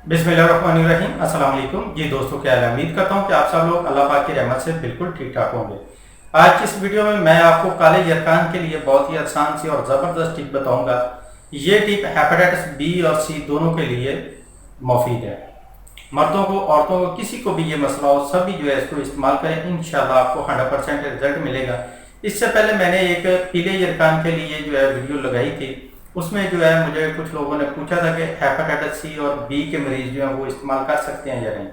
बिस्मिल्लाहिर्रहमानिर्रहीम। अस्सलाम वालेकुम जी दोस्तों, क्या हाल है? उम्मीद करता हूँ कि आप सब लोग अल्लाह पाक की रहमत से बिल्कुल ठीक ठाक होंगे। आज की इस वीडियो में मैं आपको काले यरकान के लिए बहुत ही आसान सी और ज़बरदस्त टिप बताऊंगा। ये टिप हेपेटाइटिस बी और सी दोनों के लिए मुफीद है। मर्दों को, औरतों को, किसी को भी ये मसला हो, सभी जो है इसको इस्तेमाल करें, इंशाल्लाह आपको 100% रिजल्ट मिलेगा। इससे पहले मैंने एक पीले यरकान के लिए जो है वीडियो लगाई थी। उसमें जो है मुझे कुछ लोगों ने पूछा था कि हेपेटाइटिस सी और बी के मरीज जो हैं वो इस्तेमाल कर सकते हैं या नहीं।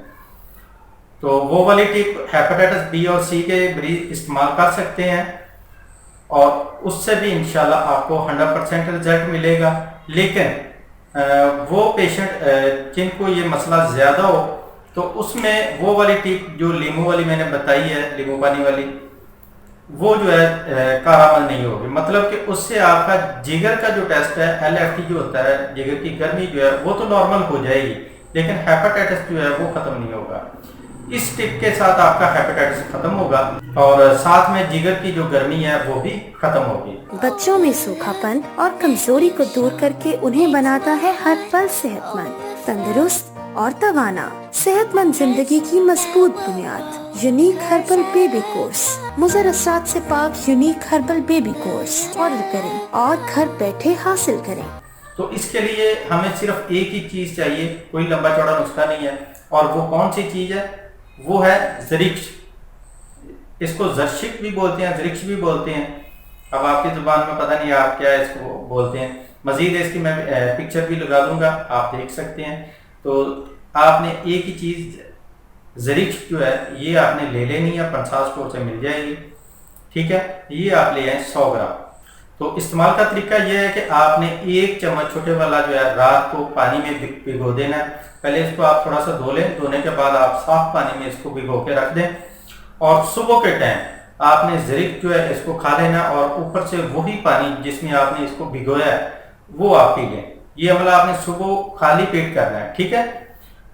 तो वो वाली टिप हेपेटाइटिस बी और सी के मरीज इस्तेमाल कर सकते हैं और उससे भी इंशाल्लाह आपको 100% रिजल्ट मिलेगा। लेकिन वो पेशेंट जिनको ये मसला ज़्यादा हो तो उसमें वो वाली टिप जो लीमू वाली मैंने बताई है, लीमू पानी वाली, वो जो है कारआमद नहीं होगी। मतलब कि उससे आपका जिगर का जो टेस्ट है, LFT जो होता है, जिगर की गर्मी जो है वो तो नॉर्मल हो जाएगी, लेकिन हेपेटाइटिस जो है वो खत्म नहीं होगा। इस टिप के साथ आपका हेपेटाइटिस खत्म होगा और साथ में जिगर की जो गर्मी है वो भी खत्म होगी। बच्चों में सूखापन और कमजोरी को दूर करके उन्हें बनाता है हर पल सेहतमंद, तंदुरुस्त और तवाना। सेहतमंद जिंदगी की मजबूत बुनियाद। Unique herbal baby course. मुज़र असरात से पाक unique herbal baby course order करें और घर बैठे हासिल करें। तो इसके लिए हमें सिर्फ एक ही चीज चाहिए, कोई लंबा चौड़ा नुस्खा नहीं है। और वो कौन सी चीज है? वो है ज़रिक्श। इसको जर्शिक भी बोलते हैं, ज़रिक्श भी बोलते हैं। अब आपकी जुबान में पता नहीं आप क्या इसको बोलते हैं। मजीद इसकी मैं पिक्चर भी लगा दूंगा, आप देख सकते हैं। तो आपने एक ही चीज ज़रिक्श जो है ये आपने ले लेनी है, पंसार स्टोर से मिल जाएगी, ठीक है। ये आप ले आए 100 ग्राम। तो इस्तेमाल का तरीका यह है कि आपने एक चम्मच छोटे वाला जो है रात को पानी में भिगो देना है। पहले इसको आप थोड़ा सा धो लें, धोने के बाद आप साफ पानी में इसको भिगो के रख दें और सुबह के टाइम आपने ज़रिक जो है इसको खा लेना और ऊपर से वही पानी जिसमें आपने इसको भिगोया है वो आप पी लें। ये अमला आपने सुबह खाली पेट करना है, ठीक है।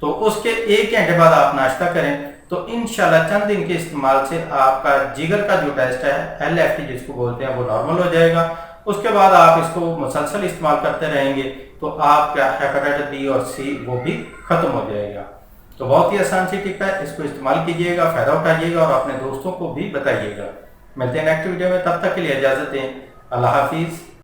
तो उसके 1 घंटे बाद आप नाश्ता करें तो इंशाल्लाह चंद दिन के इस्तेमाल से आपका जिगर का जो टेस्ट है, LFT जिसको बोलते हैं, वो नॉर्मल हो जाएगा। उसके बाद आप इसको मुसलसल इस्तेमाल करते रहेंगे तो आपका हेपेटाइटिस बी और सी वो भी खत्म हो जाएगा। तो बहुत ही आसान सी टिप है, इसको इस्तेमाल कीजिएगा, फायदा उठाइएगा और अपने दोस्तों को भी बताइएगा। मिलते हैं नेक्स्ट वीडियो में, तब तक के लिए इजाजत दें। अल्लाह हाफिज।